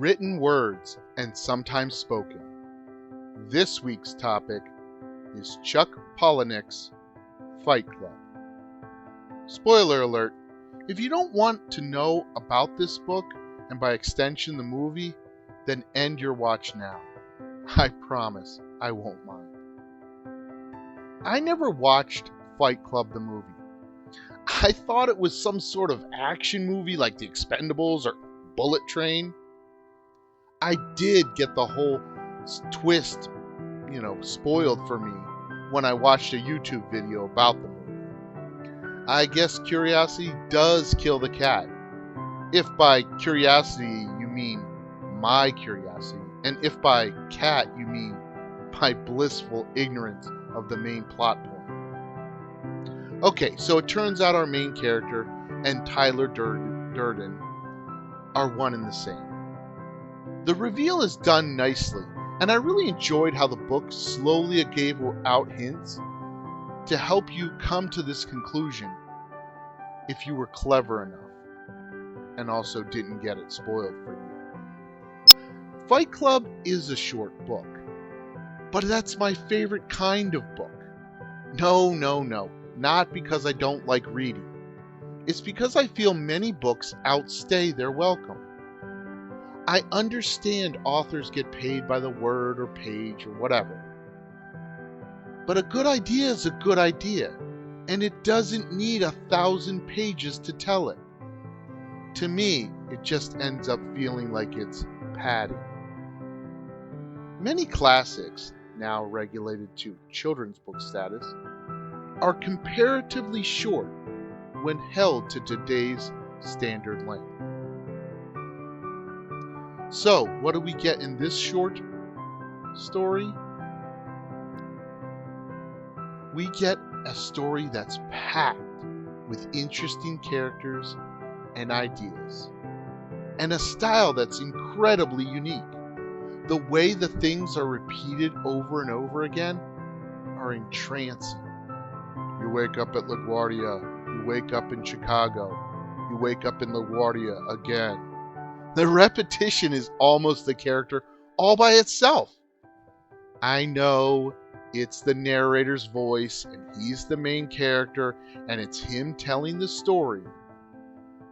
written words and sometimes spoken. This week's topic is Chuck Palahniuk's Fight Club. Spoiler alert, if you don't want to know about this book, and by extension the movie, then end your watch now. I promise I won't mind. I never watched Fight Club the movie. I thought it was some sort of action movie like The Expendables or Bullet Train. I did get the whole twist, spoiled for me when I watched a YouTube video about the movie. I guess curiosity does kill the cat. If by curiosity you mean my curiosity, and if by cat you mean my blissful ignorance of the main plot point. Okay, so it turns out our main character and Tyler Durden are one and the same. The reveal is done nicely, and I really enjoyed how the book slowly gave out hints to help you come to this conclusion if you were clever enough and also didn't get it spoiled for you. Fight Club is a short book, but that's my favorite kind of book. No, not because I don't like reading. It's because I feel many books outstay their welcome. I understand authors get paid by the word or page or whatever. But a good idea is a good idea, and it doesn't need 1,000 pages to tell it. To me, it just ends up feeling like it's padding. Many classics, now regulated to children's book status, are comparatively short when held to today's standard length. So, what do we get in this short story? We get a story that's packed with interesting characters and ideas, and a style that's incredibly unique. The way the things are repeated over and over again are entrancing. You wake up at LaGuardia, you wake up in Chicago, you wake up in LaGuardia again. The repetition is almost the character all by itself. I know it's the narrator's voice, and he's the main character, and it's him telling the story.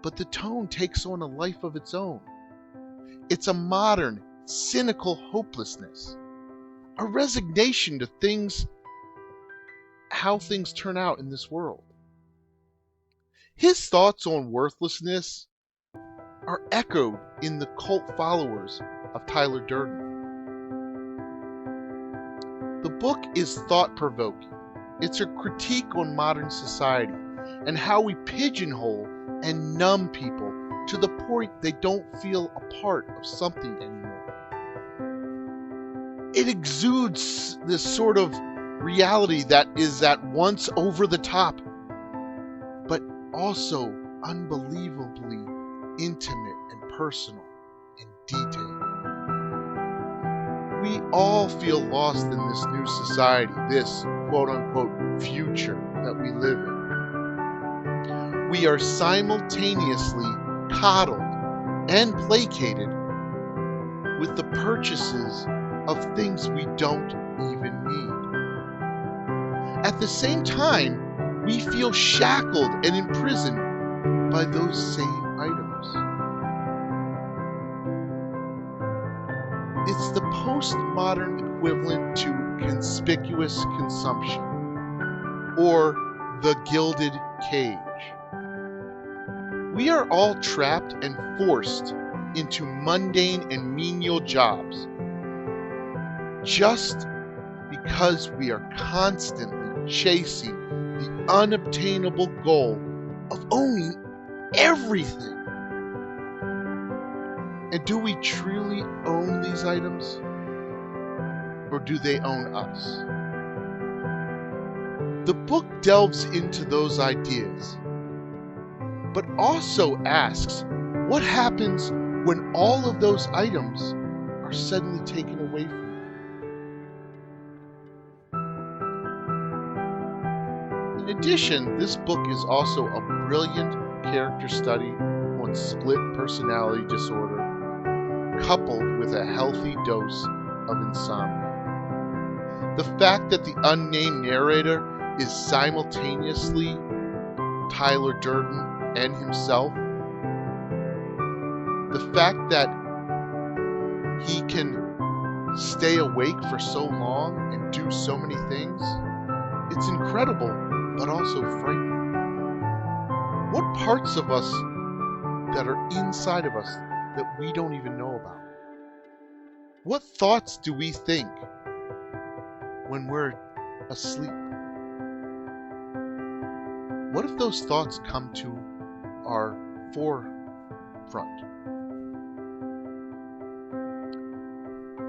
But the tone takes on a life of its own. It's a modern, cynical hopelessness, a resignation to how things turn out in this world. His thoughts on worthlessness are echoed in the cult followers of Tyler Durden. The book is thought-provoking. It's a critique on modern society and how we pigeonhole and numb people to the point they don't feel a part of something anymore. It exudes this sort of reality that is at once over the top, but also unbelievably intimate and personal and detailed. We all feel lost in this new society, this quote-unquote future that we live in. We are simultaneously coddled and placated with the purchases of things we don't even need. At the same time, we feel shackled and imprisoned by those same items. It's the postmodern equivalent to conspicuous consumption, or the gilded cage. We are all trapped and forced into mundane and menial jobs just because we are constantly chasing the unobtainable goal of owning everything. And do we truly own these items? Or do they own us? The book delves into those ideas, but also asks what happens when all of those items are suddenly taken away from you. In addition, this book is also a brilliant character study on split personality disorder coupled with a healthy dose of insomnia. The fact that the unnamed narrator is simultaneously Tyler Durden and himself, the fact that he can stay awake for so long and do so many things, it's incredible, but also frightening. What parts of us that are inside of us that we don't even know about? What thoughts do we think when we're asleep? What if those thoughts come to our forefront?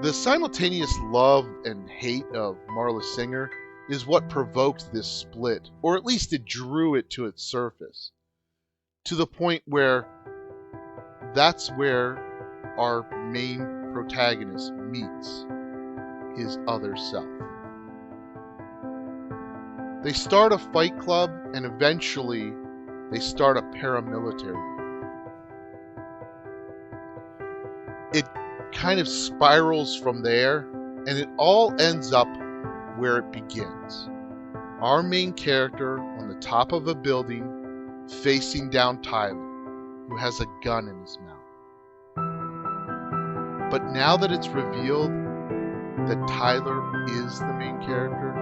The simultaneous love and hate of Marla Singer is what provoked this split, or at least it drew it to its surface, to the point where that's where our main protagonist meets his other self. They start a fight club, and eventually they start a paramilitary. It kind of spirals from there, and it all ends up where it begins. Our main character on the top of a building facing down Tyler, who has a gun in his mouth. But now that it's revealed that Tyler is the main character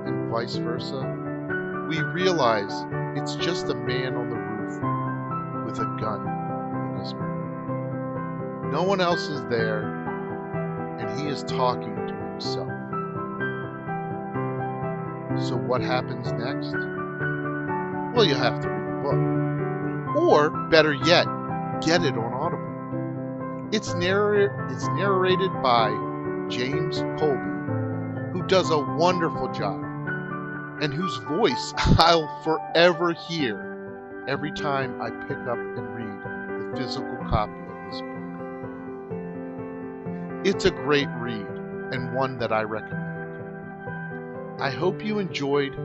and vice versa, we realize it's just a man on the roof with a gun in his mouth. No one else is there, and he is talking to himself. So what happens next? Well, you have to read the book. Or, better yet, get it on Audible. It's narrated by James Colby, who does a wonderful job, and whose voice I'll forever hear every time I pick up and read the physical copy of this book. It's a great read, and one that I recommend. I hope you enjoyed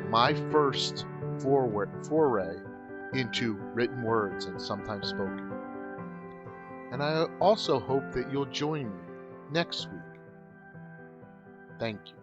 my first foray into written words and sometimes spoken. And I also hope that you'll join me next week. Thank you.